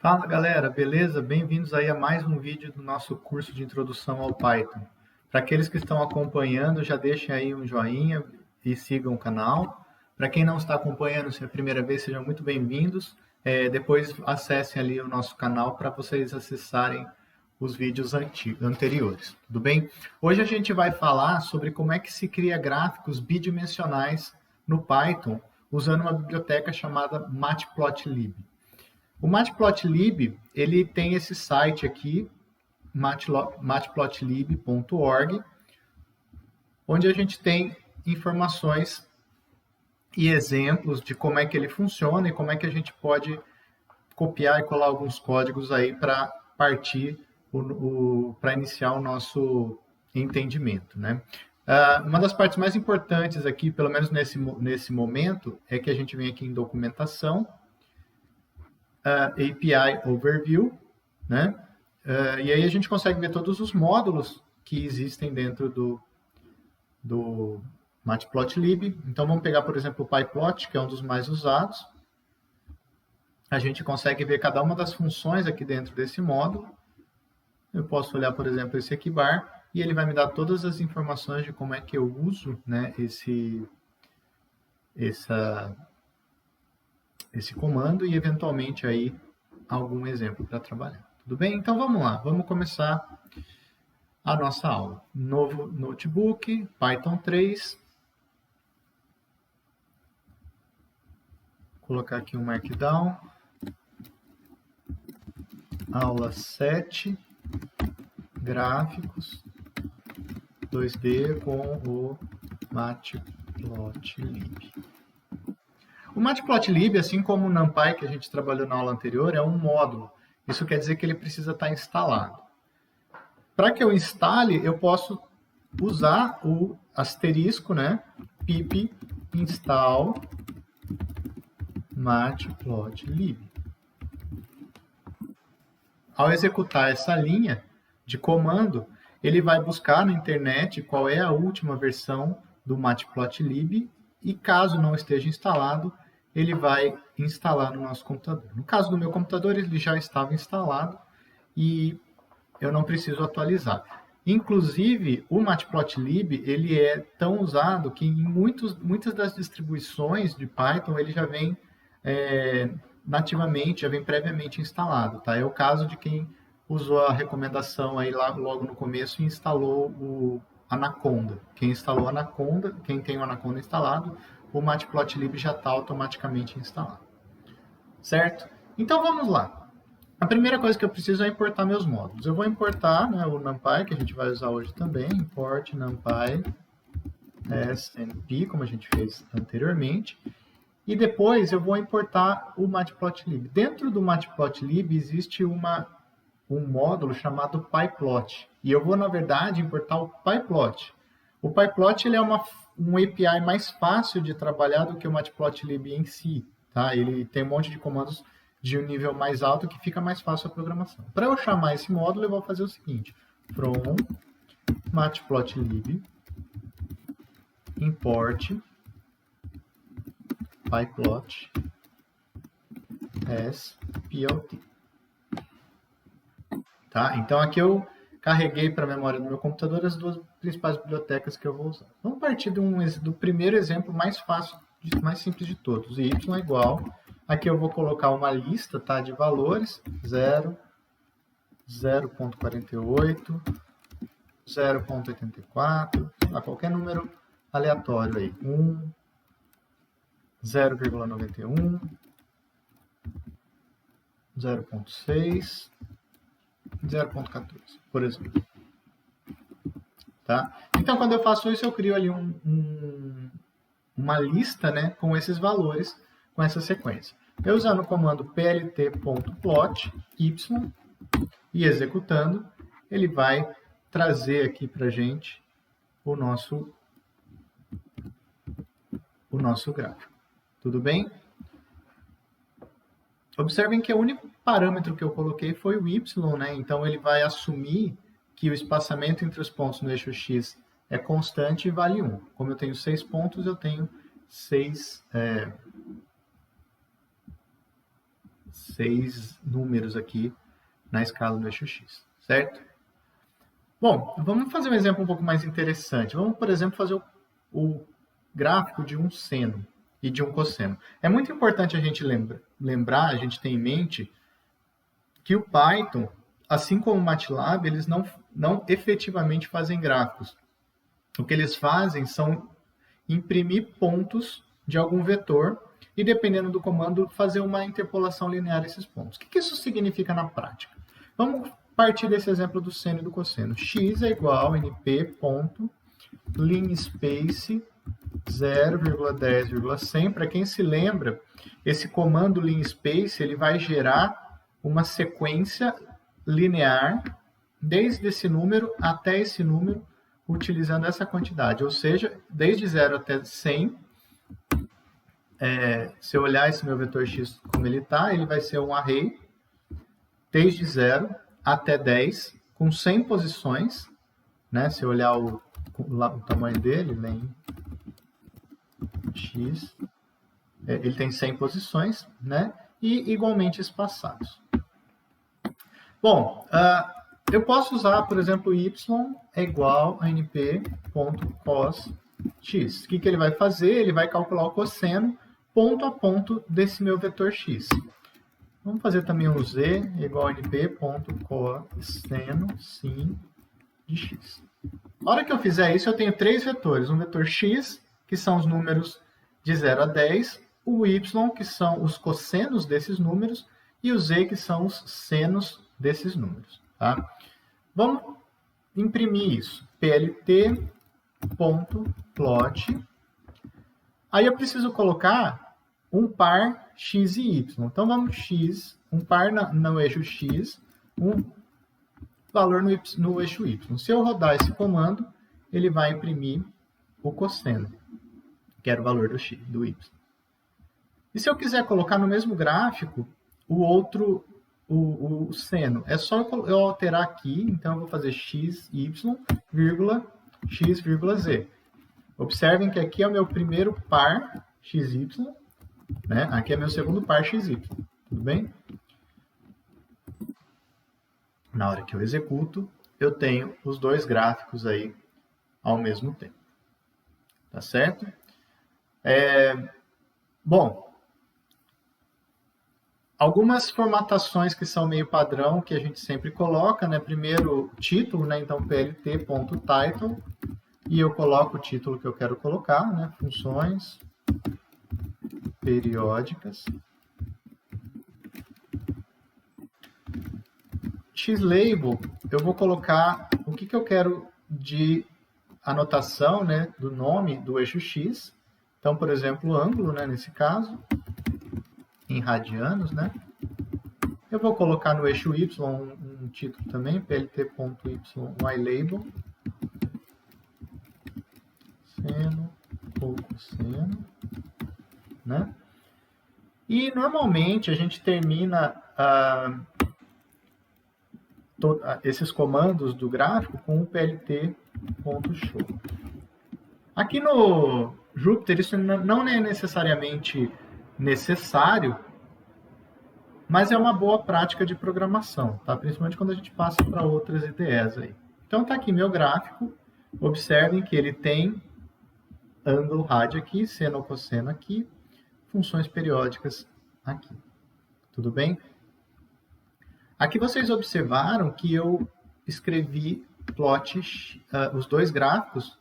Fala galera, beleza? Bem-vindos aí a mais um vídeo do nosso curso de introdução ao Python. Para aqueles que estão acompanhando, já deixem aí um joinha e sigam o canal. Para quem não está acompanhando, se é a primeira vez, sejam muito bem-vindos. Depois acessem ali o nosso canal para vocês acessarem os vídeos anteriores, tudo bem? Hoje a gente vai falar sobre como é que se cria gráficos bidimensionais no Python usando uma biblioteca chamada Matplotlib. O Matplotlib, ele tem esse site aqui, matplotlib.org, onde a gente tem informações e exemplos de como é que ele funciona e como é que a gente pode copiar e colar alguns códigos aí para partir, para iniciar o nosso entendimento, né? Uma das partes mais importantes aqui, pelo menos nesse momento, é que a gente vem aqui em documentação, API Overview, né? E aí a gente consegue ver todos os módulos que existem dentro do Matplotlib. Então vamos pegar, por exemplo, o PyPlot, que é um dos mais usados. A gente consegue ver cada uma das funções aqui dentro desse módulo. Eu posso olhar, por exemplo, esse aqui bar, e ele vai me dar todas as informações de como é que eu uso, né, esse comando e, eventualmente, aí algum exemplo para trabalhar. Tudo bem? Então, vamos lá. Vamos começar a nossa aula. Novo notebook, Python 3. Vou colocar aqui um Markdown. Aula 7. Gráficos 2D com o Matplotlib. O Matplotlib, assim como o NumPy que a gente trabalhou na aula anterior, é um módulo. Isso quer dizer que ele precisa estar instalado. Para que eu instale, eu posso usar o asterisco, né? pip install matplotlib. Ao executar essa linha de comando, ele vai buscar na internet qual é a última versão do Matplotlib e, caso não esteja instalado, ele vai instalar no nosso computador. No caso do meu computador, ele já estava instalado e eu não preciso atualizar. Inclusive, o Matplotlib ele é tão usado que em muitas das distribuições de Python ele já vem nativamente, já vem previamente instalado. Tá? É o caso de quem usou a recomendação aí logo no começo e instalou o Anaconda. Quem instalou o Anaconda, quem tem o Anaconda instalado, o Matplotlib já está automaticamente instalado. Certo? Então vamos lá. A primeira coisa que eu preciso é importar meus módulos. Eu vou importar, né, o NumPy, que a gente vai usar hoje também. Import NumPy SNP, como a gente fez anteriormente. E depois eu vou importar o Matplotlib. Dentro do Matplotlib existe um módulo chamado PyPlot. E eu vou, na verdade, importar o PyPlot. O PyPlot ele é um API mais fácil de trabalhar do que o Matplotlib em si. Tá? Ele tem um monte de comandos de um nível mais alto que fica mais fácil a programação. Para eu chamar esse módulo, eu vou fazer o seguinte. From matplotlib import pyplot as plt. Tá? Então aqui eu carreguei para a memória do meu computador as duas principais bibliotecas que eu vou usar. Vamos partir do primeiro exemplo mais fácil, mais simples de todos. Y é igual. Aqui eu vou colocar uma lista, tá, de valores. 0, 0.48, 0.84, qualquer número aleatório aí. 1, 0,91, 0.6, 0.14, por exemplo. Tá? Então, quando eu faço isso, eu crio ali uma lista, né, com esses valores, com essa sequência. Eu usando o comando plt.plot, y, e executando, ele vai trazer aqui para a gente o nosso gráfico. Tudo bem? Observem que o único parâmetro que eu coloquei foi o y, né? Então ele vai assumir que o espaçamento entre os pontos no eixo x é constante e vale 1. Como eu tenho 6 pontos, eu tenho 6 6 números aqui na escala do eixo x, certo? Bom, vamos fazer um exemplo um pouco mais interessante. Vamos, por exemplo, fazer o gráfico de um seno e de um cosseno. É muito importante a gente lembrar, a gente ter em mente que o Python, assim como o MATLAB, eles não efetivamente fazem gráficos. O que eles fazem são imprimir pontos de algum vetor e, dependendo do comando, fazer uma interpolação linear desses pontos. O que isso significa na prática? Vamos partir desse exemplo do seno e do cosseno. X é igual a np.linspace 0,10,100. Para quem se lembra, esse comando linspace ele vai gerar uma sequência linear desde esse número até esse número, utilizando essa quantidade, ou seja, desde 0 até 100, se eu olhar esse meu vetor x como ele está, ele vai ser um array, desde 0 até 10, com 100 posições, né? Se eu olhar o tamanho dele, len x, ele tem 100 posições, né? E igualmente espaçados. Bom, eu posso usar, por exemplo, y é igual a np.cos x. O que ele vai fazer? Ele vai calcular o cosseno ponto a ponto desse meu vetor x. Vamos fazer também um z igual a np.cosseno sim de x. Na hora que eu fizer isso, eu tenho três vetores. Um vetor x, que são os números de 0 a 10, o y, que são os cossenos desses números, e o z, que são os senos desses números. Tá? Vamos imprimir isso. plt.plot. Aí eu preciso colocar um par x e y. Então vamos x, um par no eixo x, um valor no eixo y. Se eu rodar esse comando, ele vai imprimir o cosseno, que era o valor do y. E se eu quiser colocar no mesmo gráfico o seno, é só eu alterar aqui, então eu vou fazer x, y, x, z. Observem que aqui é o meu primeiro par xy, né? Aqui é meu segundo par xy, tudo bem? Na hora que eu executo, eu tenho os dois gráficos aí ao mesmo tempo. Tá certo? Bom, algumas formatações que são meio padrão, que a gente sempre coloca, né? Primeiro, título, né? Então, plt.title, e eu coloco o título que eu quero colocar, né? Funções periódicas. Xlabel, eu vou colocar o que eu quero de anotação, né? Do nome do eixo x. Então, por exemplo, ângulo, né? Nesse caso, em radianos, né? Eu vou colocar no eixo y um título também, plt.ylabel, seno ou cosseno, né? E normalmente a gente termina esses comandos do gráfico com o plt.show. Aqui no Jupyter isso não é necessariamente necessário, mas é uma boa prática de programação, tá? Principalmente quando a gente passa para outras IDEs aí. Então tá aqui meu gráfico. Observem que ele tem ângulo, rádio aqui, seno ou cosseno aqui, funções periódicas aqui. Tudo bem? Aqui vocês observaram que eu escrevi plot, os dois gráficos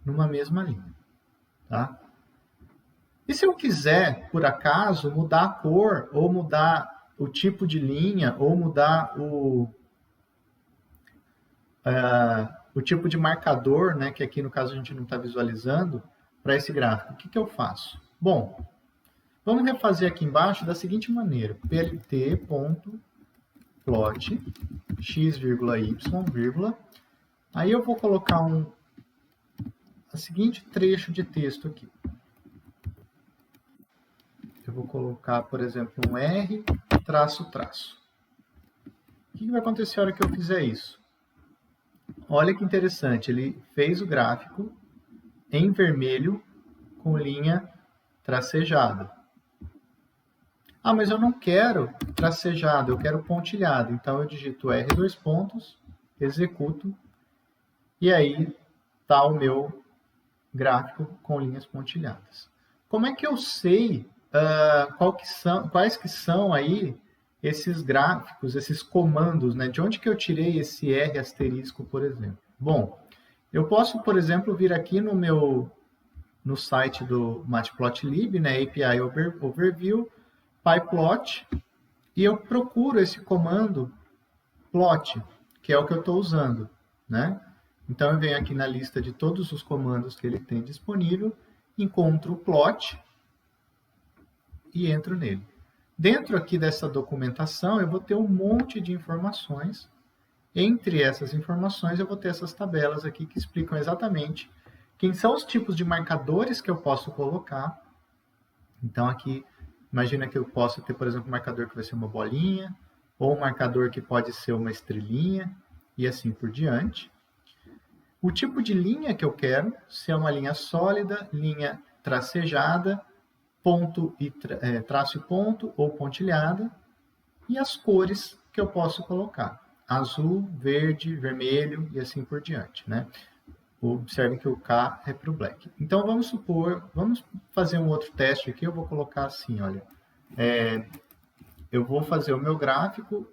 numa mesma linha. Tá? E se eu quiser, por acaso, mudar a cor, ou mudar o tipo de linha, ou mudar o tipo de marcador, né, que aqui no caso a gente não está visualizando, para esse gráfico, o que eu faço? Bom, vamos refazer aqui embaixo da seguinte maneira. plt.plot x, y, aí eu vou colocar o seguinte trecho de texto aqui. Eu vou colocar, por exemplo, um R, traço. O que vai acontecer na hora que eu fizer isso? Olha que interessante, ele fez o gráfico em vermelho com linha tracejada. Ah, mas eu não quero tracejado, eu quero pontilhado. Então eu digito R dois pontos, executo, e aí está o meu gráfico com linhas pontilhadas. Como é que eu sei quais que são aí esses gráficos, esses comandos, né? De onde que eu tirei esse R asterisco, por exemplo? Bom, eu posso, por exemplo, vir aqui no site do Matplotlib, né? API Overview, PyPlot, e eu procuro esse comando plot, que é o que eu estou usando, né? Então eu venho aqui na lista de todos os comandos que ele tem disponível, encontro o plot e entro nele. Dentro aqui dessa documentação eu vou ter um monte de informações. Entre essas informações eu vou ter essas tabelas aqui que explicam exatamente quem são os tipos de marcadores que eu posso colocar. Então aqui, imagina que eu posso ter, por exemplo, um marcador que vai ser uma bolinha, ou um marcador que pode ser uma estrelinha, e assim por diante. O tipo de linha que eu quero, se é uma linha sólida, linha tracejada, ponto e traço e ponto, ou pontilhada, e as cores que eu posso colocar. Azul, verde, vermelho e assim por diante, né? Observe que o K é para o black. Então, vamos fazer um outro teste aqui. Eu vou colocar assim, olha. Eu vou fazer o meu gráfico.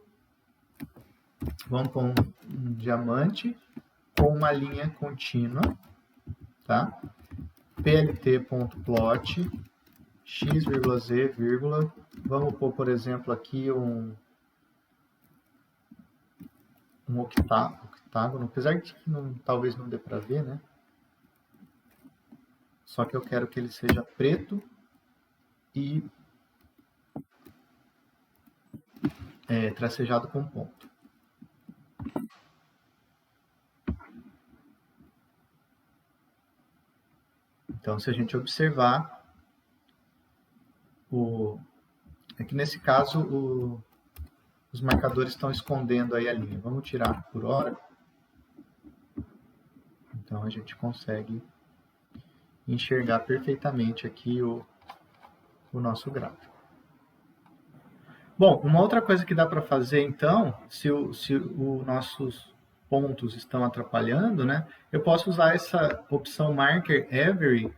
Vamos com um diamante com uma linha contínua, tá? plt.plot, x,z, vamos pôr, por exemplo, aqui um octágono, apesar de que talvez não dê para ver, né? Só que eu quero que ele seja preto e tracejado com ponto. Então, se a gente observar, é que nesse caso os marcadores estão escondendo aí a linha. Vamos tirar por hora. Então, a gente consegue enxergar perfeitamente aqui o nosso gráfico. Bom, uma outra coisa que dá para fazer, então, se os nossos pontos estão atrapalhando, né, eu posso usar essa opção Marker Every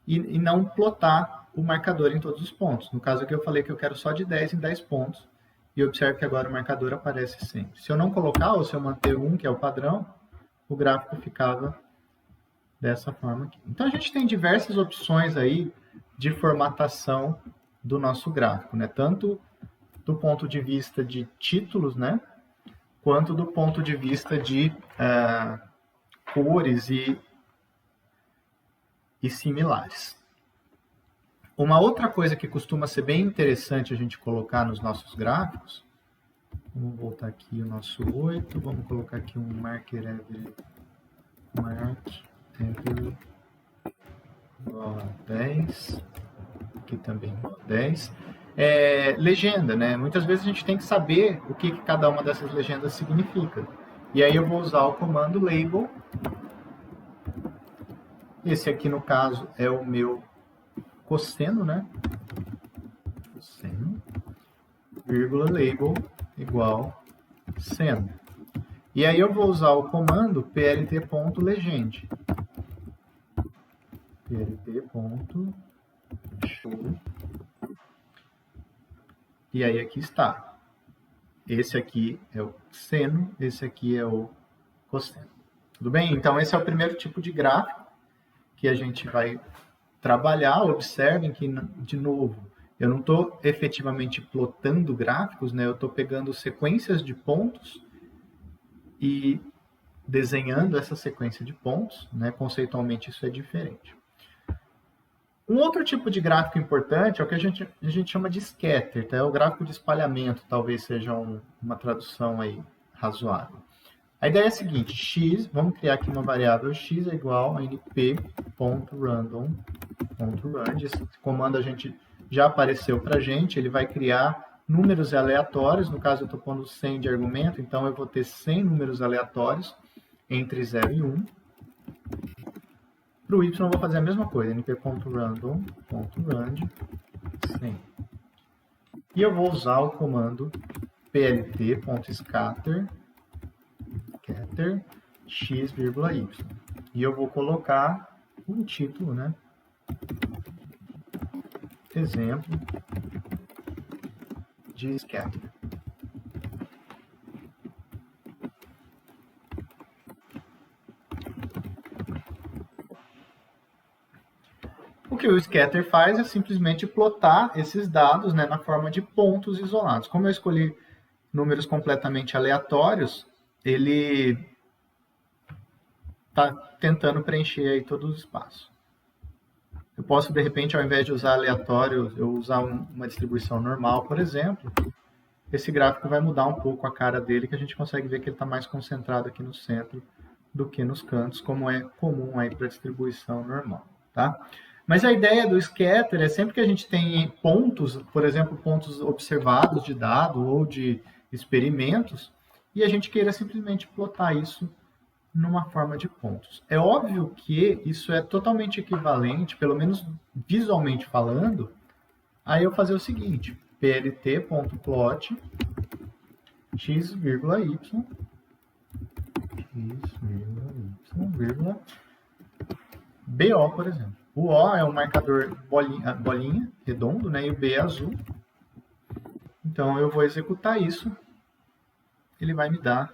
e não plotar o marcador em todos os pontos. No caso aqui eu falei que eu quero só de 10 em 10 pontos, e observe que agora o marcador aparece sempre. Se eu não colocar, ou se eu manter 1, que é o padrão, o gráfico ficava dessa forma aqui. Então a gente tem diversas opções aí de formatação do nosso gráfico, né? Tanto do ponto de vista de títulos, né? Quanto do ponto de vista de cores e similares. Uma outra coisa que costuma ser bem interessante a gente colocar nos nossos gráficos, vamos voltar aqui o nosso 8, vamos colocar aqui um marker every, mark 10, aqui também 10. Legenda, né? Muitas vezes a gente tem que saber o que cada uma dessas legendas significa. E aí eu vou usar o comando label. Esse aqui, no caso, é o meu cosseno, né? Cosseno, vírgula, label, igual, seno. E aí eu vou usar o comando plt.legend. plt.show. E aí aqui está. Esse aqui é o seno, esse aqui é o cosseno. Tudo bem? Então esse é o primeiro tipo de gráfico que a gente vai trabalhar. Observem que, de novo, eu não estou efetivamente plotando gráficos, né? Eu estou pegando sequências de pontos e desenhando essa sequência de pontos, né? Conceitualmente isso é diferente. Um outro tipo de gráfico importante é o que a gente chama de scatter, tá? É o gráfico de espalhamento, talvez seja uma tradução aí razoável. A ideia é a seguinte, x, vamos criar aqui uma variável x é igual a np.random.rand. Esse comando a gente já apareceu para a gente, ele vai criar números aleatórios, no caso eu estou pondo 100 de argumento, então eu vou ter 100 números aleatórios entre 0 e 1. Para o y eu vou fazer a mesma coisa, np.random.rand 100. E eu vou usar o comando plt.scatter x,y. E eu vou colocar um título, né? Exemplo de scatter. O que o scatter faz é simplesmente plotar esses dados, né, na forma de pontos isolados. Como eu escolhi números completamente aleatórios, ele está tentando preencher aí todo o espaço. Eu posso, de repente, ao invés de usar aleatório, eu usar uma distribuição normal, por exemplo. Esse gráfico vai mudar um pouco a cara dele, que a gente consegue ver que ele está mais concentrado aqui no centro do que nos cantos, como é comum aí para a distribuição normal, tá? Mas a ideia do scatter é sempre que a gente tem pontos, por exemplo, pontos observados de dado ou de experimentos, e a gente queira simplesmente plotar isso numa forma de pontos. É óbvio que isso é totalmente equivalente, pelo menos visualmente falando, a eu fazer o seguinte: plt.plot x, y, BO, por exemplo. O O é um marcador bolinha redondo, né? E o B é azul. Então eu vou executar isso, ele vai me dar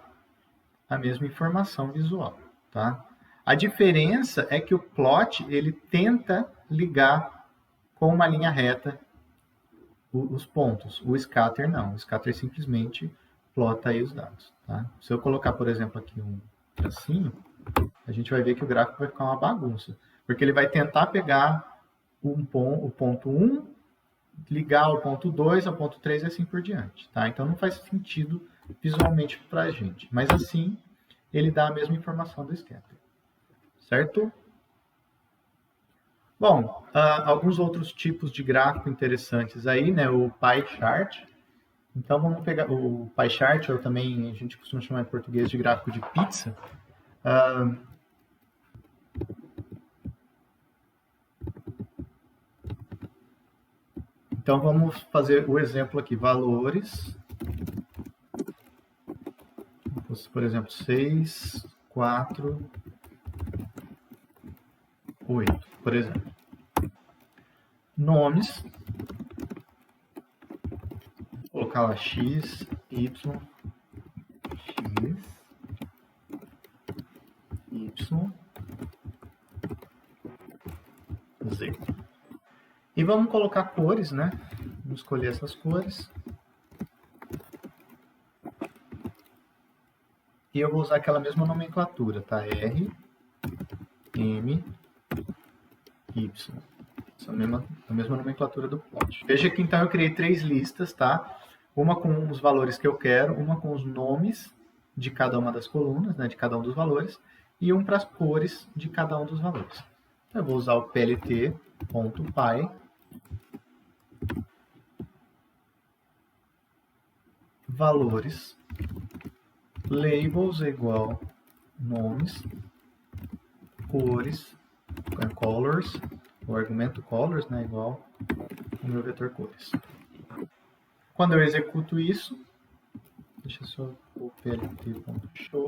a mesma informação visual, tá? A diferença é que o plot ele tenta ligar com uma linha reta os pontos. O scatter não. O scatter simplesmente plota aí os dados, tá? Se eu colocar, por exemplo, aqui um tracinho, a gente vai ver que o gráfico vai ficar uma bagunça, porque ele vai tentar pegar o ponto 1, ligar ao ponto 2, ao ponto 3 e assim por diante, tá? Então não faz sentido visualmente para a gente, mas assim ele dá a mesma informação do scatter, certo? Bom, alguns outros tipos de gráfico interessantes aí, né? O pie chart. Então vamos pegar o pie chart, ou também a gente costuma chamar em português de gráfico de pizza. Então vamos fazer o exemplo aqui, valores. Por exemplo, 6, 4, 8, por exemplo. Nomes. Vou colocar lá x, y, z. E vamos colocar cores, né? Vamos escolher essas cores. E eu vou usar aquela mesma nomenclatura, tá? R, M, Y. Essa a mesma nomenclatura do plot. Veja que então eu criei 3 listas, tá? Uma com os valores que eu quero, uma com os nomes de cada uma das colunas, né? De cada um dos valores, e um para as cores de cada um dos valores. Então eu vou usar o plt.py valores labels é igual nomes, cores, colors, o argumento colors, né, igual o meu vetor cores. Quando eu executo isso, deixa eu só o plt.show.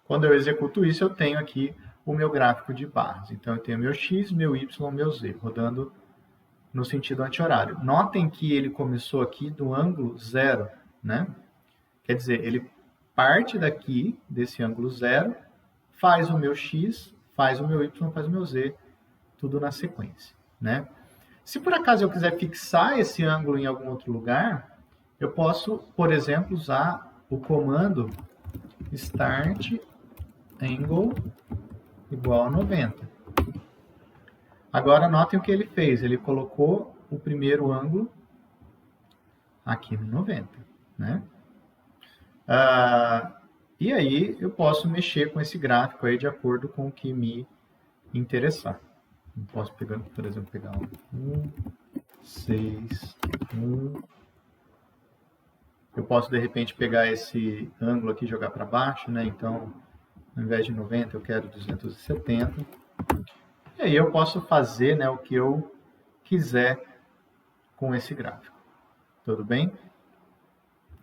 Quando eu executo isso, eu tenho aqui o meu gráfico de barras. Então eu tenho meu x, meu y, meu z, rodando no sentido anti-horário. Notem que ele começou aqui do ângulo 0, né? Quer dizer, ele parte daqui, desse ângulo 0, faz o meu x, faz o meu y, faz o meu z, tudo na sequência, né? Se por acaso eu quiser fixar esse ângulo em algum outro lugar, eu posso, por exemplo, usar o comando start angle igual a 90. Agora notem o que ele fez, ele colocou o primeiro ângulo aqui no 90, né? E aí eu posso mexer com esse gráfico aí de acordo com o que me interessar. Eu posso pegar, por exemplo, pegar 1, 6, 1. Eu posso de repente pegar esse ângulo aqui e jogar para baixo, né? Então, ao invés de 90, eu quero 270. E aí eu posso fazer, né, o que eu quiser com esse gráfico. Tudo bem?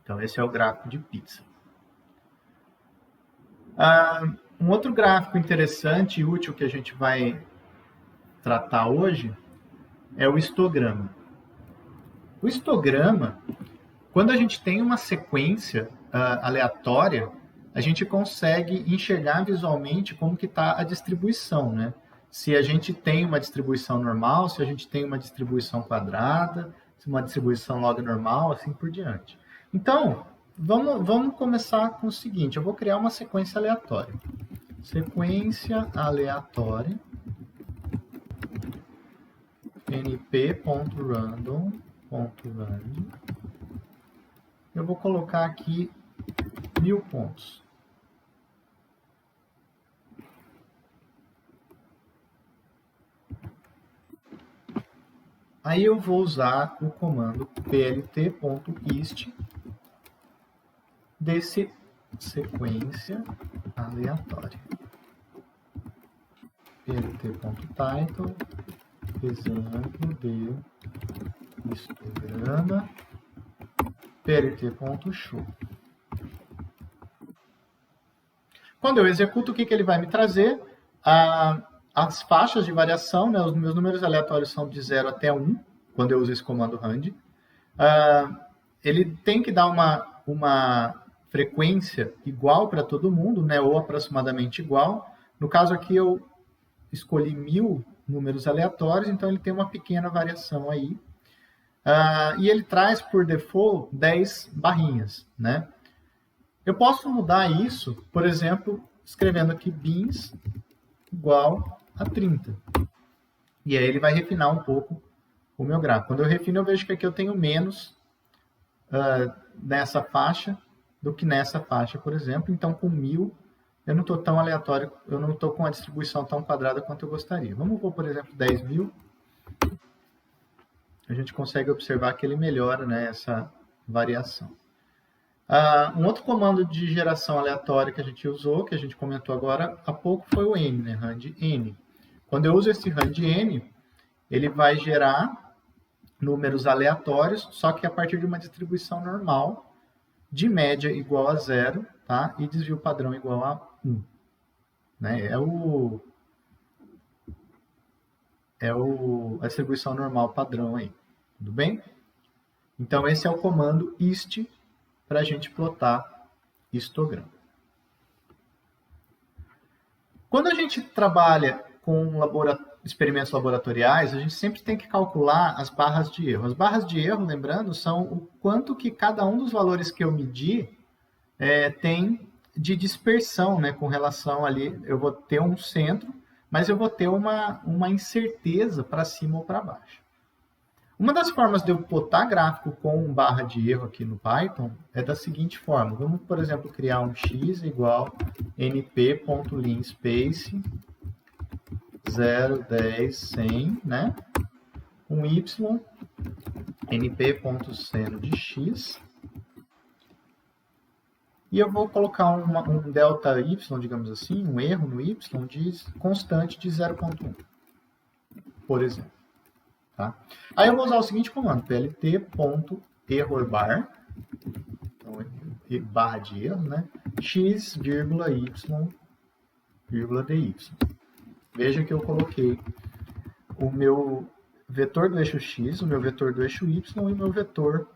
Então, esse é o gráfico de pizza. Um outro gráfico interessante e útil que a gente vai tratar hoje é o histograma. O histograma, quando a gente tem uma sequência aleatória, a gente consegue enxergar visualmente como que está a distribuição, né? Se a gente tem uma distribuição normal, se a gente tem uma distribuição quadrada, se uma distribuição log normal, assim por diante. Então, vamos começar com o seguinte, eu vou criar uma sequência aleatória. Sequência aleatória np.random.rand. Eu vou colocar aqui 1000 pontos. Aí eu vou usar o comando plt.ist desse sequência aleatória. plt.title, exemplo de histograma, plt.show. Quando eu executo, o que ele vai me trazer? As faixas de variação, né? Os meus números aleatórios são de 0 até 1, quando eu uso esse comando rand. Ele tem que dar uma frequência igual para todo mundo, né? Ou aproximadamente igual. No caso aqui, eu escolhi 1000 números aleatórios, então ele tem uma pequena variação aí. E ele traz, por default, 10 barrinhas, né? Eu posso mudar isso, por exemplo, escrevendo aqui bins igual a 30. E aí ele vai refinar um pouco o meu gráfico. Quando eu refino, eu vejo que aqui eu tenho menos nessa faixa do que nessa faixa, por exemplo. Então, com 1000, eu não estou tão aleatório, eu não estou com a distribuição tão quadrada quanto eu gostaria. Vamos pôr, por exemplo, 10.000. A gente consegue observar que ele melhora, né, essa variação. Um outro comando de geração aleatória que a gente usou, que a gente comentou agora há pouco, foi o n, né? Rand n. Quando eu uso esse rand n, ele vai gerar números aleatórios, só que a partir de uma distribuição normal, de média igual a 0, tá? E desvio padrão igual a 1. Né? A distribuição normal padrão aí. Tudo bem? Então, esse é o comando ist para a gente plotar histograma. Quando a gente trabalha com experimentos laboratoriais, a gente sempre tem que calcular as barras de erro. As barras de erro, lembrando, são o quanto que cada um dos valores que eu medi tem de dispersão, né, com relação ali, eu vou ter um centro, mas eu vou ter uma incerteza para cima ou para baixo. Uma das formas de eu plotar gráfico com barra de erro aqui no Python é da seguinte forma. Vamos, por exemplo, criar um x igual np.linspace 0, 10, 100, né? Um y, np.seno de x. E eu vou colocar um delta y, digamos assim, um erro no y, de constante de 0,1, por exemplo. Tá? Aí eu vou usar o seguinte comando, plt.errorbar, então, barra de erro, né? x, y, dy. Veja que eu coloquei o meu vetor do eixo x, o meu vetor do eixo y e o meu vetor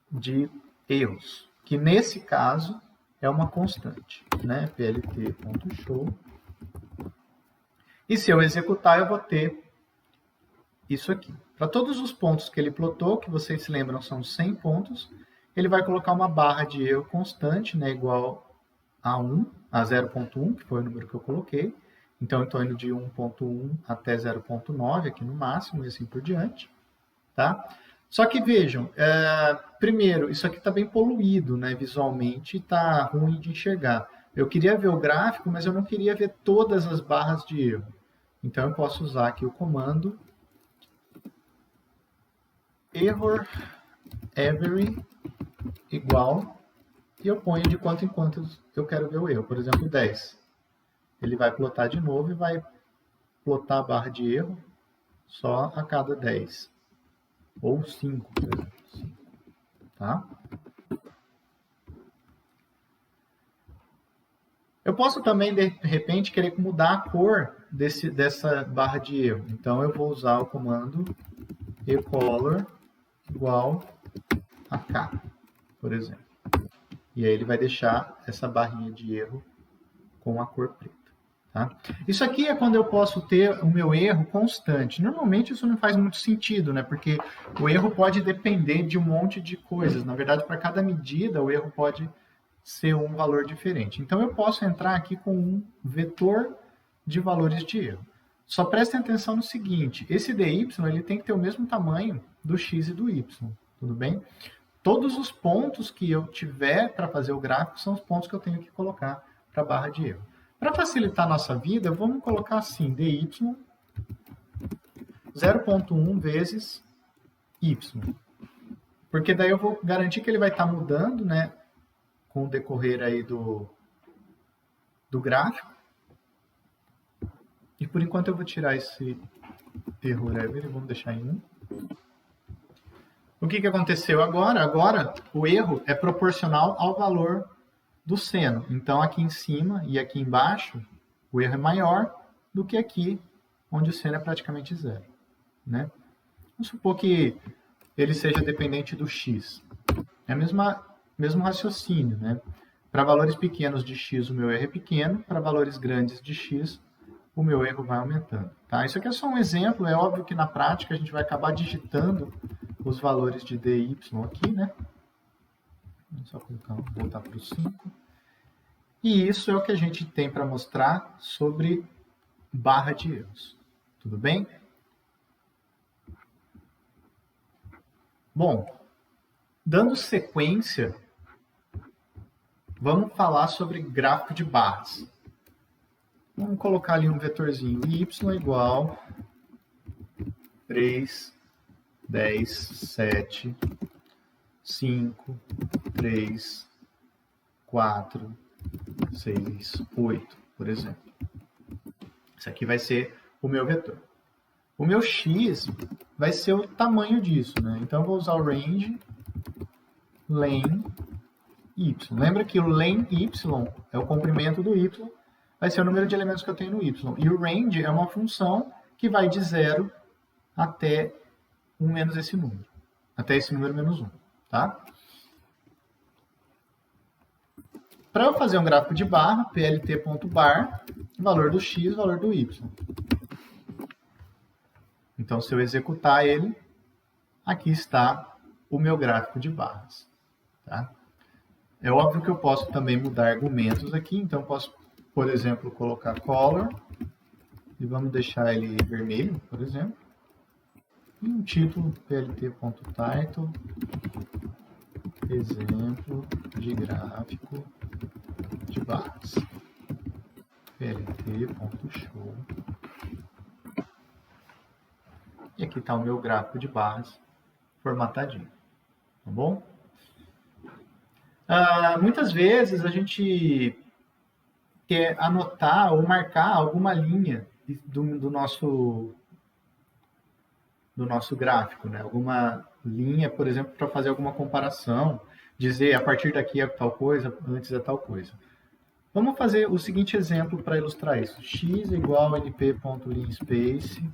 de erros, que nesse caso é uma constante, né? plt.show. E se eu executar, eu vou ter isso aqui. Para todos os pontos que ele plotou, que vocês se lembram são 100 pontos, ele vai colocar uma barra de erro constante, né, igual a 0,1, que foi o número que eu coloquei. Então, eu estou indo de 1,1 até 0,9 aqui no máximo, e assim por diante. Tá? Só que vejam, primeiro, isso aqui está bem poluído, né, visualmente, está ruim de enxergar. Eu queria ver o gráfico, mas eu não queria ver todas as barras de erro. Então, eu posso usar aqui o comando error every igual, e eu ponho de quanto em quanto eu quero ver o erro. Por exemplo, 10. Ele vai plotar de novo e vai plotar a barra de erro só a cada 10. Ou 5, por exemplo. 5. tá? Eu posso também, de repente, querer mudar a cor dessa barra de erro. Então, eu vou usar o comando eColor igual a K, por exemplo. E aí ele vai deixar essa barrinha de erro com a cor preta. Tá? Isso aqui é quando eu posso ter o meu erro constante. Normalmente isso não faz muito sentido, né? Porque o erro pode depender de um monte de coisas. Na verdade, para cada medida, o erro pode ser um valor diferente. Então, eu posso entrar aqui com um vetor de valores de erro. Só prestem atenção no seguinte, esse dy ele tem que ter o mesmo tamanho do x e do y, tudo bem? Todos os pontos que eu tiver para fazer o gráfico são os pontos que eu tenho que colocar para a barra de erro. Para facilitar a nossa vida, vamos colocar assim, dy 0,1 vezes y. Porque daí eu vou garantir que ele vai estar mudando, né, com o decorrer aí do gráfico. E por enquanto eu vou tirar esse erro ever e vamos deixar em 1. O que aconteceu agora? Agora o erro é proporcional ao valor do seno. Então aqui em cima e aqui embaixo o erro é maior do que aqui, onde o seno é praticamente zero, né? Vamos supor que ele seja dependente do x. É o mesmo raciocínio, né? Para valores pequenos de x, o meu erro é pequeno. Para valores grandes de x, o meu erro vai aumentando. Tá? Isso aqui é só um exemplo. É óbvio que na prática a gente vai acabar digitando os valores de dy aqui, né? Vou só voltar para o 5. E isso é o que a gente tem para mostrar sobre barra de erros. Tudo bem? Bom, dando sequência, vamos falar sobre gráfico de barras. Vamos colocar ali um vetorzinho y igual 3, 10, 7, 5, 3, 4, 6, 8, por exemplo. Esse aqui vai ser o meu vetor. O meu x vai ser o tamanho disso, né? Então, eu vou usar o range len y. Lembra que o len y é o comprimento do y, vai ser o número de elementos que eu tenho no y. E o range é uma função que vai de 0 até 1 menos esse número. Até esse número menos 1, tá? Para eu fazer um gráfico de barra, plt.bar, valor do x, valor do y. Então, se eu executar ele, aqui está o meu gráfico de barras. Tá? É óbvio que eu posso também mudar argumentos aqui, então eu posso, por exemplo, colocar color, e vamos deixar ele vermelho, por exemplo. E um título, plt.title, exemplo de gráfico de barras. plt.show. E aqui está o meu gráfico de barras formatadinho. Tá bom? Muitas vezes a gente quer anotar ou marcar alguma linha do nosso gráfico, né? Alguma linha, por exemplo, para fazer alguma comparação, dizer a partir daqui é tal coisa, antes é tal coisa. Vamos fazer o seguinte exemplo para ilustrar isso. X igual a np.linspace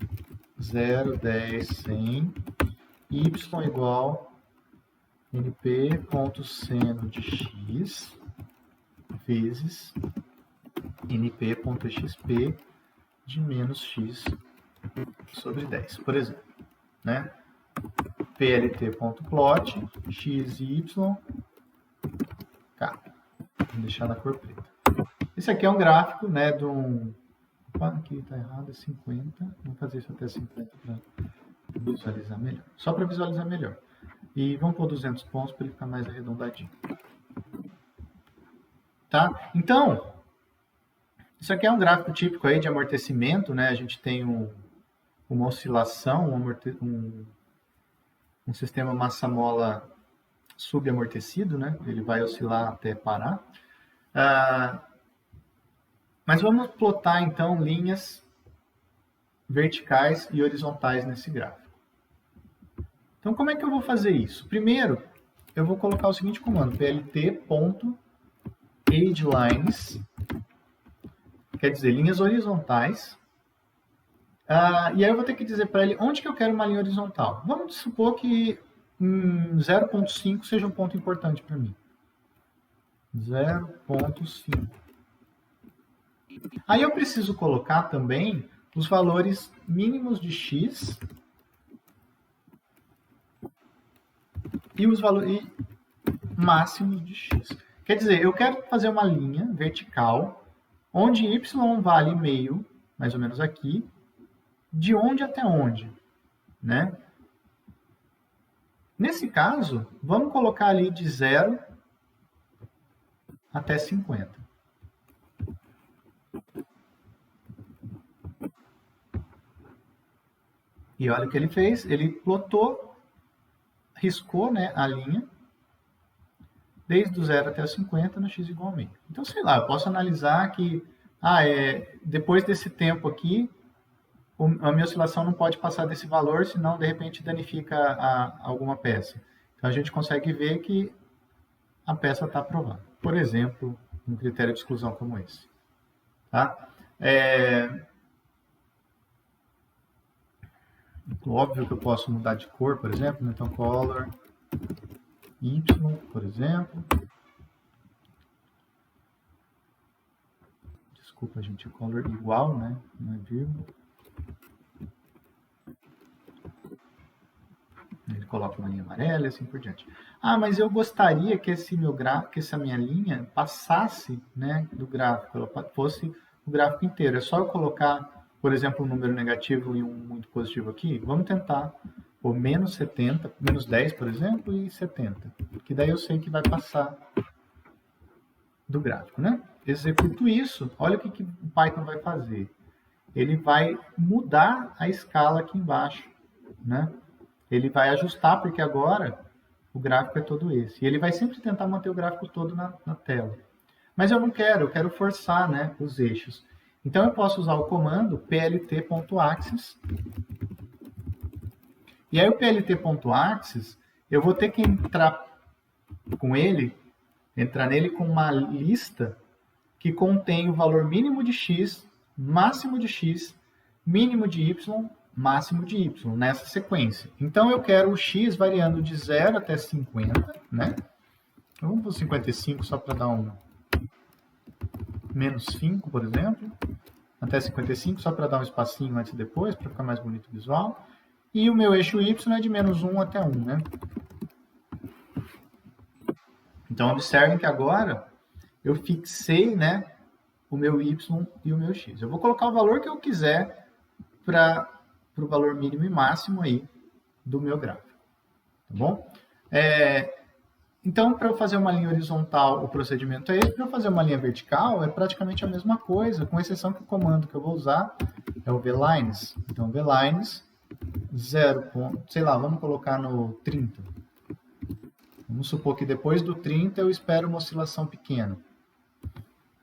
0, 10, 100, y igual np.seno de x vezes np.xp de menos x sobre 10, por exemplo. Né? plt.plot x e y k. Vou deixar na cor preta. Esse aqui é um gráfico, né, de um... Opa, aqui está errado, é 50. Vamos fazer isso até 50 para visualizar melhor. Só para visualizar melhor. E vamos pôr 200 pontos para ele ficar mais arredondadinho. Tá? Então, isso aqui é um gráfico típico aí de amortecimento, né? A gente tem uma oscilação, um sistema massa-mola subamortecido, né? Ele vai oscilar até parar. Mas vamos plotar, então, linhas verticais e horizontais nesse gráfico. Então, como é que eu vou fazer isso? Primeiro, eu vou colocar o seguinte comando, plt.ageLines, quer dizer, linhas horizontais. E aí eu vou ter que dizer para ele onde que eu quero uma linha horizontal. Vamos supor que 0.5 seja um ponto importante para mim. 0.5. Aí eu preciso colocar também os valores mínimos de x e os valores máximos de x. Quer dizer, eu quero fazer uma linha vertical onde y vale meio, mais ou menos aqui, de onde até onde, né? Nesse caso, vamos colocar ali de 0 até 50. E olha o que ele fez, ele plotou, riscou, né, a linha, desde o 0 até 50 no x igual a meio. Então, sei lá, eu posso analisar que depois desse tempo aqui, a minha oscilação não pode passar desse valor, senão, de repente, danifica alguma peça. Então, a gente consegue ver que a peça está aprovada. Por exemplo, um critério de exclusão como esse. Tá? Óbvio que eu posso mudar de cor, por exemplo. Então, color Y, por exemplo. Desculpa, gente, color igual, né? Não é vírgula. Ele coloca uma linha amarela e assim por diante. Mas eu gostaria que essa minha linha passasse, né, do gráfico, ela fosse o gráfico inteiro. É só eu colocar, por exemplo, um número negativo e um muito positivo aqui. Vamos tentar por menos 70, menos 10, por exemplo, e 70. Que daí eu sei que vai passar do gráfico, né? Executo isso, olha o que o Python vai fazer. Ele vai mudar a escala aqui embaixo, né? Ele vai ajustar, porque agora o gráfico é todo esse. E ele vai sempre tentar manter o gráfico todo na tela. Mas eu não quero, eu quero forçar, né, os eixos. Então eu posso usar o comando plt.axis. E aí o plt.axis, eu vou ter que entrar nele com uma lista que contém o valor mínimo de x, máximo de x, mínimo de y, máximo de y, nessa sequência. Então, eu quero o x variando de 0 até 50, né? Então, vamos para 55 só para dar um menos 5, por exemplo. Até 55, só para dar um espacinho antes e depois, para ficar mais bonito o visual. E o meu eixo y é de menos 1 até 1, né? Então, observem que agora eu fixei, né, o meu y e o meu x. Eu vou colocar o valor que eu quiser para o valor mínimo e máximo aí do meu gráfico. Tá bom? Então, para eu fazer uma linha horizontal, o procedimento é esse. Para eu fazer uma linha vertical, é praticamente a mesma coisa, com exceção que o comando que eu vou usar é o vlines. Então, vlines 0, sei lá, vamos colocar no 30. Vamos supor que depois do 30 eu espero uma oscilação pequena.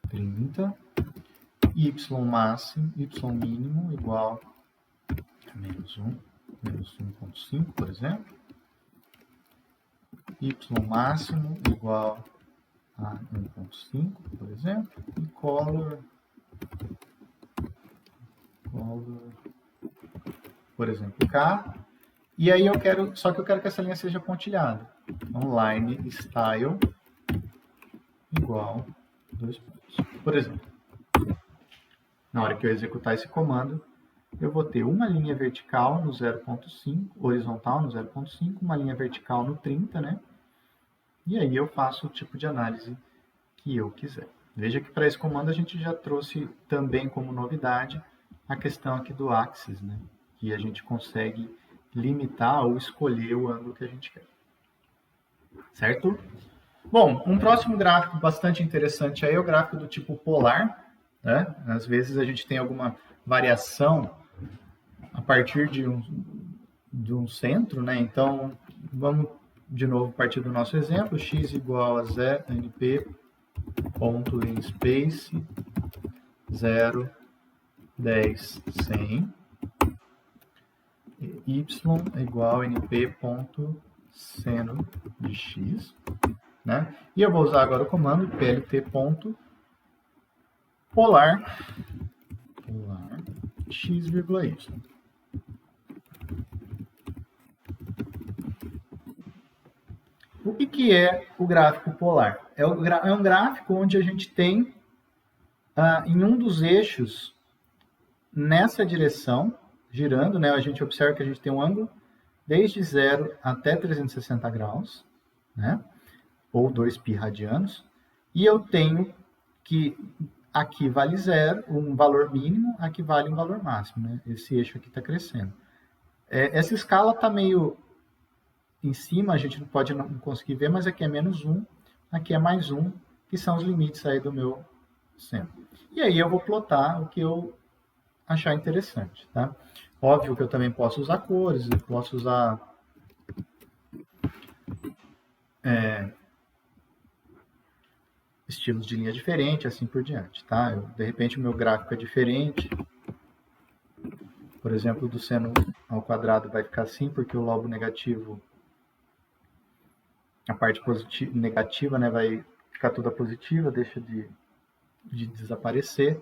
30, y máximo, y mínimo igual a menos 1, menos 1.5, por exemplo. Y máximo igual a 1.5, por exemplo. E color, por exemplo, K. E aí só que eu quero que essa linha seja pontilhada. Então, line style igual 2 pontos. Por exemplo, na hora que eu executar esse comando, eu vou ter uma linha vertical no 0.5, horizontal no 0.5, uma linha vertical no 30, né? E aí eu faço o tipo de análise que eu quiser. Veja que para esse comando a gente já trouxe também como novidade a questão aqui do axis, né? Que a gente consegue limitar ou escolher o ângulo que a gente quer. Certo? Bom, um próximo gráfico bastante interessante aí é o gráfico do tipo polar, né? Às vezes a gente tem alguma variação a partir de um centro, né? Então, vamos de novo partir do nosso exemplo, x igual a np.linspace 0, 10, 100, y igual a np.center seno de x, né? E eu vou usar agora o comando plt.polar x,y. O que é o gráfico polar? É um gráfico onde a gente tem, em um dos eixos, nessa direção, girando, né? A gente observa que a gente tem um ângulo desde 0 até 360 graus, né? Ou 2π radianos. E eu tenho que aqui vale 0, um valor mínimo, aqui vale um valor máximo, né? Esse eixo aqui está crescendo. Essa escala está meio em cima, a gente pode não conseguir ver, mas aqui é -1, aqui é +1, que são os limites aí do meu seno. E aí eu vou plotar o que eu achar interessante, tá? Óbvio que eu também posso usar cores, eu posso usar estilos de linha diferentes, assim por diante, tá? De repente o meu gráfico é diferente. Por exemplo, do seno ao quadrado vai ficar assim, porque o lobo negativo, a parte negativa, né, vai ficar toda positiva, deixa de desaparecer.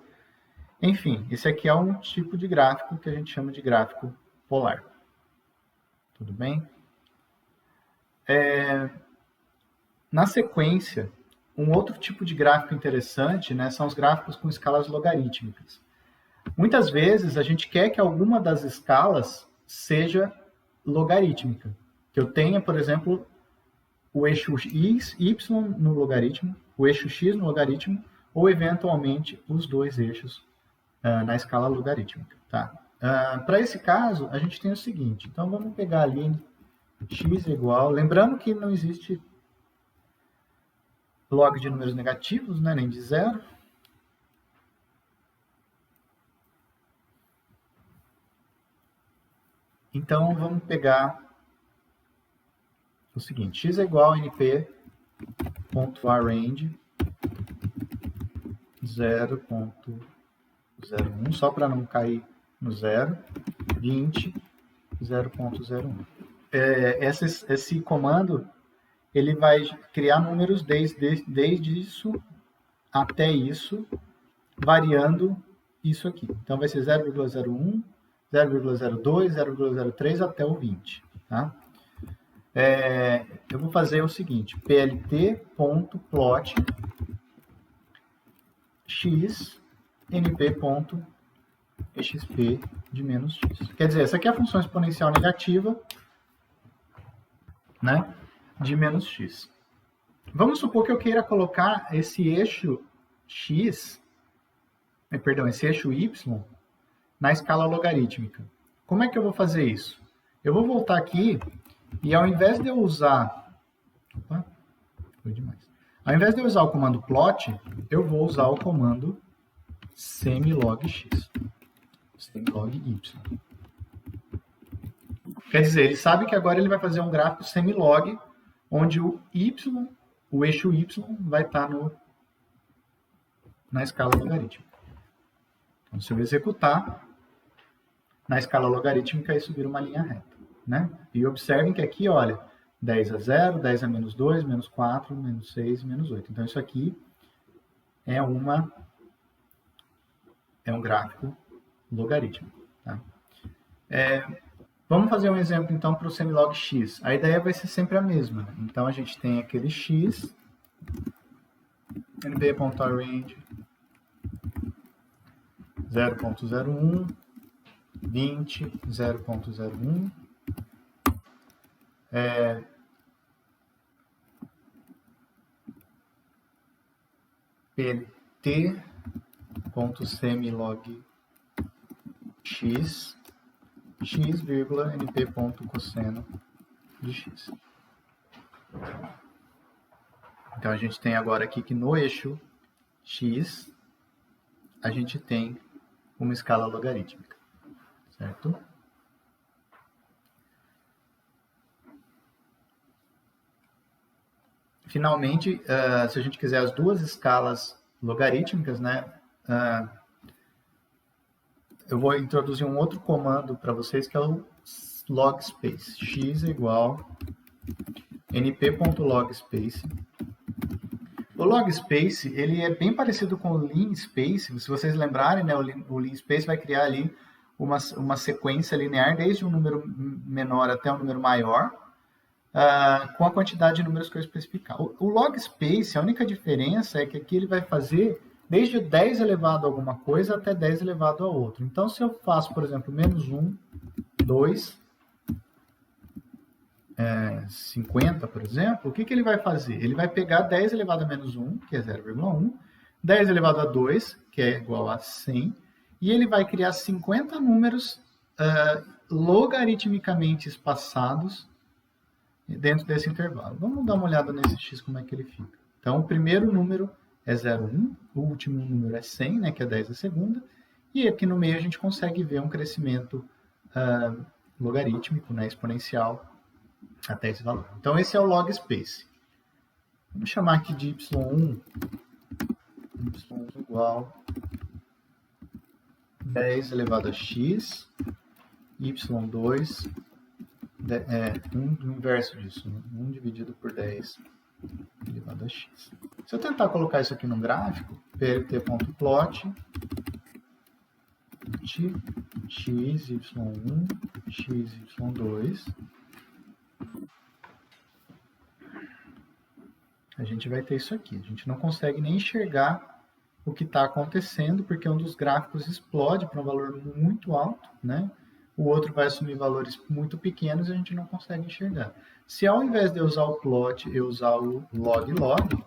Enfim, esse aqui é um tipo de gráfico que a gente chama de gráfico polar. Tudo bem? Na sequência, um outro tipo de gráfico interessante, né, são os gráficos com escalas logarítmicas. Muitas vezes a gente quer que alguma das escalas seja logarítmica. Que eu tenha, por exemplo, o eixo y no logaritmo, o eixo x no logaritmo, ou eventualmente os dois eixos na escala logarítmica. Tá? Para esse caso, a gente tem o seguinte. Então, vamos pegar ali x igual... Lembrando que não existe log de números negativos, né, nem de zero. Então, vamos pegar o seguinte. X é igual a np.arrange 0.01, só para não cair no zero, 20, 0.01. Esse comando ele vai criar números desde isso até isso, variando isso aqui. Então, vai ser 0,01, 0,02, 0,03 até o 20. Tá? Eu vou fazer o seguinte, plt.plot x np.exp de menos x. Quer dizer, essa aqui é a função exponencial negativa, né, de menos x. Vamos supor que eu queira colocar esse eixo x, esse eixo y, na escala logarítmica. Como é que eu vou fazer isso? Eu vou voltar aqui e ao invés de eu usar... Opa, foi demais. Ao invés de eu usar o comando plot, eu vou usar o comando semilog x, semilog y. Quer dizer, ele sabe que agora ele vai fazer um gráfico semilog, onde o eixo y vai estar na escala logarítmica. Então, se eu executar, na escala logarítmica, isso vira uma linha reta. Né? E observem que aqui, olha, 10 a 0, 10 a menos 2, menos 4, menos 6, menos 8. Então, isso aqui é um gráfico logarítmico. Tá? Vamos fazer um exemplo, então, para o semilog x. A ideia vai ser sempre a mesma. Então, a gente tem aquele x, np.arrange 0.01, 20, 0.01, pt.semilog x, x,np.cosseno de x. Então, a gente tem agora aqui que no eixo x, a gente tem uma escala logarítmica, certo? Finalmente, se a gente quiser as duas escalas logarítmicas, né, eu vou introduzir um outro comando para vocês, que é o logspace. X é igual np.logspace. O logspace, ele é bem parecido com o linspace. Se vocês lembrarem, né, o linspace vai criar ali uma sequência linear desde um número menor até um número maior, com a quantidade de números que eu especificar. O logspace, a única diferença é que aqui ele vai fazer desde 10 elevado a alguma coisa até 10 elevado a outra. Então, se eu faço, por exemplo, menos 1, 2, 50, por exemplo, o que ele vai fazer? Ele vai pegar 10 elevado a menos 1, que é 0,1, 10 elevado a 2, que é igual a 100, e ele vai criar 50 números logaritmicamente espaçados dentro desse intervalo. Vamos dar uma olhada nesse x, como é que ele fica. Então, o primeiro número é 0,1, o último número é 100, né, que é 10 a segunda, e aqui no meio a gente consegue ver um crescimento logarítmico, né, exponencial, até esse valor. Então, esse é o logspace. Vamos chamar aqui de y1, y1 igual 10 elevado a x, y2, o inverso disso, né? 1 dividido por 10 elevado a x. Se eu tentar colocar isso aqui no gráfico, plt.plot, x, y1, x, y2, a gente vai ter isso aqui. A gente não consegue nem enxergar o que está acontecendo, porque um dos gráficos explode para um valor muito alto, né? O outro vai assumir valores muito pequenos e a gente não consegue enxergar. Se ao invés de eu usar o plot, eu usar o log-log,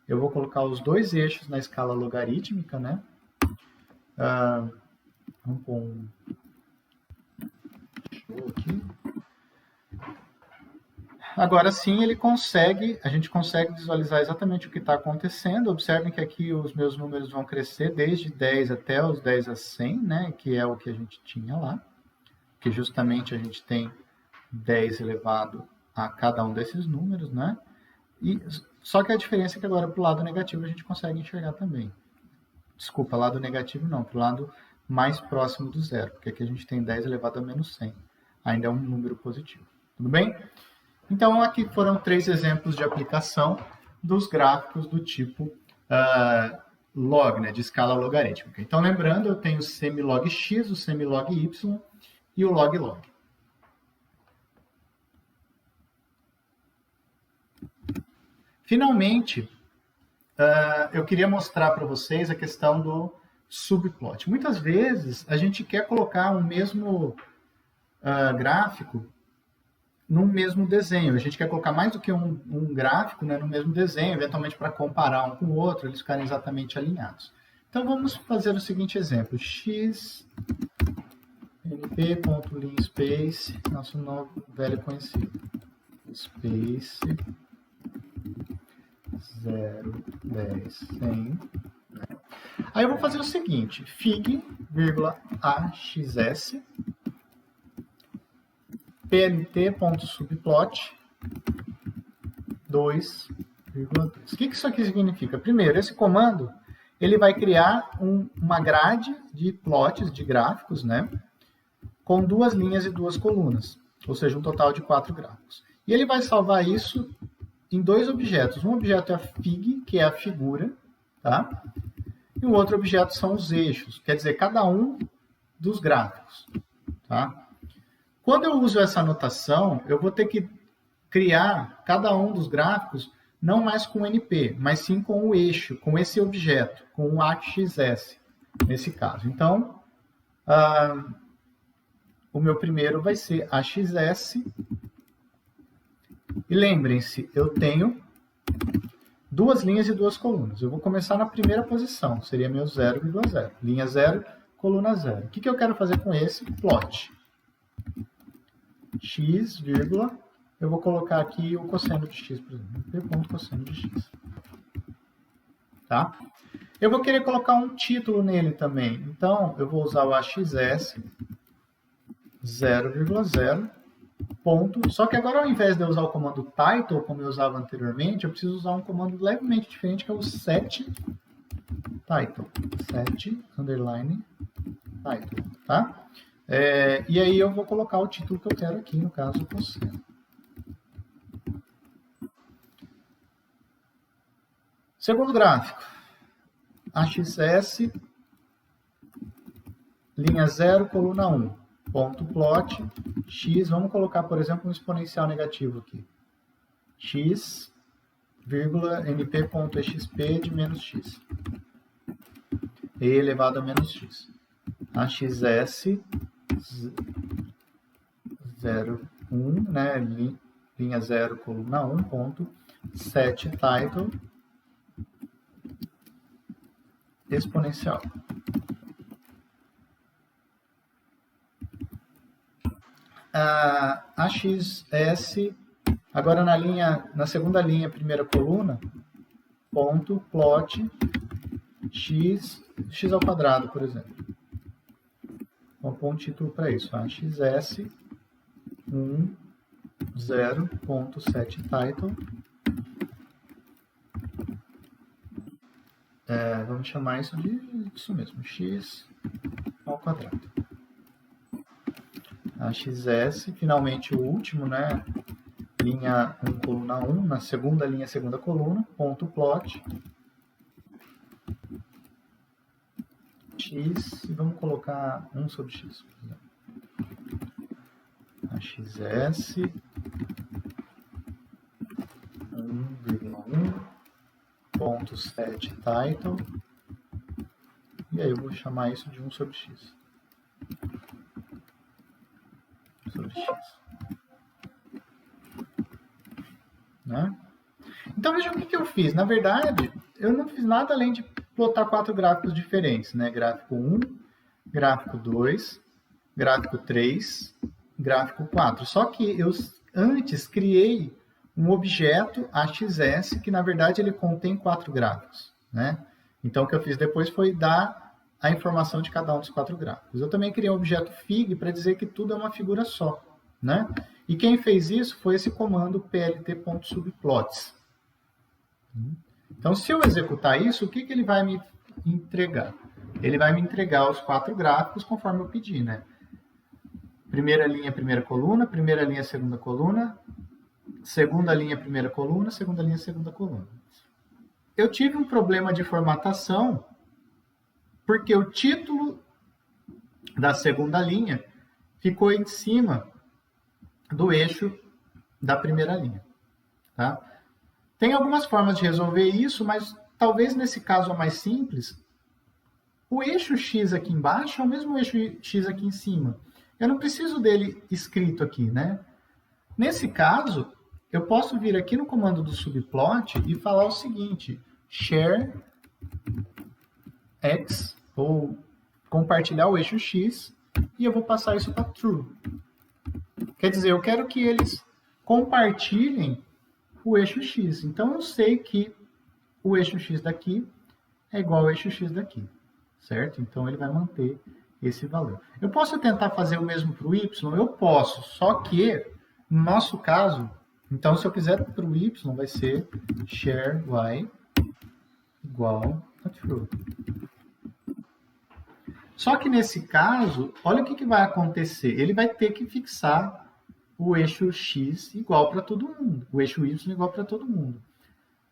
eu vou colocar os dois eixos na escala logarítmica, né? Vamos pôr um show aqui. Agora sim, a gente consegue visualizar exatamente o que está acontecendo. Observem que aqui os meus números vão crescer desde 10 até os 10 a 100, né? Que é o que a gente tinha lá. Que justamente a gente tem 10 elevado a cada um desses números, né? Só que a diferença é que agora para o lado negativo a gente consegue enxergar também. Desculpa, lado negativo não, para o lado mais próximo do zero, porque aqui a gente tem 10 elevado a menos 100. Ainda é um número positivo. Tudo bem? Então, aqui foram 3 exemplos de aplicação dos gráficos do tipo log, né, de escala logarítmica. Então, lembrando, eu tenho o semilog x, o semilog y e o log-log. Finalmente, eu queria mostrar para vocês a questão do subplot. Muitas vezes, a gente quer colocar o mesmo gráfico no mesmo desenho. A gente quer colocar mais do que um gráfico, né, no mesmo desenho, eventualmente para comparar um com o outro, eles ficarem exatamente alinhados. Então, vamos fazer o seguinte exemplo. X, np.linspace, nosso novo velho conhecido. Space 0, 10, 100. Aí eu vou fazer o seguinte, fig,axs, plt.subplot 2,2. O que isso aqui significa? Primeiro, esse comando ele vai criar uma grade de plots, de gráficos, né? Com 2 linhas e 2 colunas, ou seja, um total de 4 gráficos. E ele vai salvar isso em 2 objetos. Um objeto é a fig, que é a figura, tá? E o outro objeto são os eixos, quer dizer, cada um dos gráficos, tá? Quando eu uso essa anotação, eu vou ter que criar cada um dos gráficos não mais com NP, mas sim com o eixo, com esse objeto, com o axs, nesse caso. Então, o meu primeiro vai ser axs. E lembrem-se, eu tenho 2 linhas e 2 colunas. Eu vou começar na primeira posição, seria meu 0,0. Linha 0, coluna 0. O que eu quero fazer com esse plot? X, vírgula, eu vou colocar aqui o cosseno de x, por exemplo, p.cosseno de x. Tá? Eu vou querer colocar um título nele também, então eu vou usar o axs 0,0, ponto, só que agora ao invés de eu usar o comando title, como eu usava anteriormente, eu preciso usar um comando levemente diferente, que é o set title, set underline title, tá? E aí eu vou colocar o título que eu quero aqui, no caso, cosseno. Segundo gráfico, AXS, linha 0, coluna 1, ponto plot, x, vamos colocar, por exemplo, um exponencial negativo aqui. X, vírgula, np.exp de menos x. E elevado a menos x. AXS, 0, 1, né, linha 0, coluna 1, ponto, set title, exponencial. AXS, agora na segunda linha, primeira coluna, ponto, plot, x ao quadrado, por exemplo. Vamos pôr um título para isso, AXS, 1, 0, ponto, set title. Vamos chamar isso de isso mesmo, x ao quadrado. AXS, finalmente o último, né? Linha 1, coluna 1, na segunda linha, segunda coluna, ponto plot, x, e vamos colocar 1 sobre x. AXS, 1,1, ponto set title, e aí eu vou chamar isso de 1 sobre x. Sobre x. Né? Então veja o que eu fiz. Na verdade, eu não fiz nada além de plotar 4 gráficos diferentes, né? Gráfico 1, gráfico 2, gráfico 3, gráfico 4. Só que eu antes criei um objeto AXS que, na verdade, ele contém 4 gráficos, né? Então, o que eu fiz depois foi dar a informação de cada um dos 4 gráficos. Eu também criei um objeto fig para dizer que tudo é uma figura só, né? E quem fez isso foi esse comando plt.subplots. Então, se eu executar isso, o que ele vai me entregar? Ele vai me entregar os 4 gráficos conforme eu pedi, né? Primeira linha, primeira coluna, segunda linha, primeira coluna, segunda linha, segunda coluna. Eu tive um problema de formatação porque o título da segunda linha ficou em cima do eixo da primeira linha. Tá? Tem algumas formas de resolver isso, mas talvez nesse caso a mais simples, o eixo X aqui embaixo é o mesmo eixo X aqui em cima. Eu não preciso dele escrito aqui, né? Nesse caso, eu posso vir aqui no comando do subplot e falar o seguinte, share x, ou compartilhar o eixo X, e eu vou passar isso para true. Quer dizer, eu quero que eles compartilhem o eixo X. Então, eu sei que o eixo X daqui é igual ao eixo X daqui, certo? Então, ele vai manter esse valor. Eu posso tentar fazer o mesmo para o Y? Eu posso, só que, no nosso caso, então, se eu quiser para o Y, vai ser share y igual a true. Só que nesse caso, olha o que vai acontecer. Ele vai ter que fixar o eixo x igual para todo mundo, o eixo y igual para todo mundo.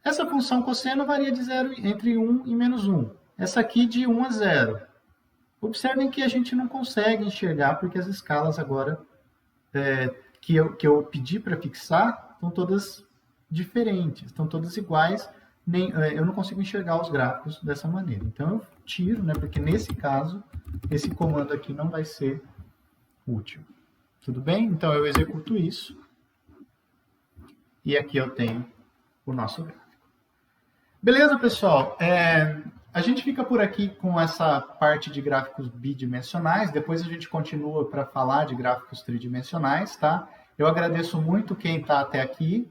Essa função cosseno varia de 0 entre 1 e menos 1. Essa aqui de 1 a 0. Observem que a gente não consegue enxergar, porque as escalas agora que eu pedi para fixar estão todas diferentes, estão todas iguais. Eu não consigo enxergar os gráficos dessa maneira. Então, eu tiro, né, porque nesse caso, esse comando aqui não vai ser útil. Tudo bem? Então, eu executo isso. E aqui eu tenho o nosso gráfico. Beleza, pessoal? A gente fica por aqui com essa parte de gráficos bidimensionais. Depois a gente continua para falar de gráficos tridimensionais, tá? Eu agradeço muito quem está até aqui.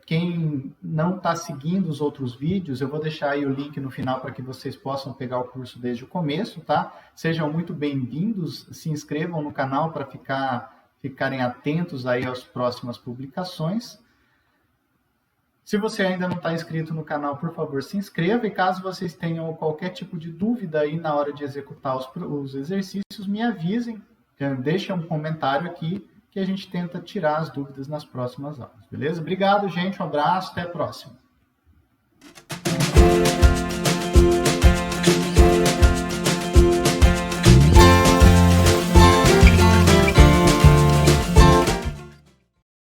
Quem não está seguindo os outros vídeos, eu vou deixar aí o link no final para que vocês possam pegar o curso desde o começo, tá? Sejam muito bem-vindos, se inscrevam no canal para ficarem atentos aí às próximas publicações. Se você ainda não está inscrito no canal, por favor, se inscreva, e caso vocês tenham qualquer tipo de dúvida aí na hora de executar os exercícios, me avisem, deixem um comentário aqui, que a gente tenta tirar as dúvidas nas próximas aulas, beleza? Obrigado, gente, um abraço, até a próxima.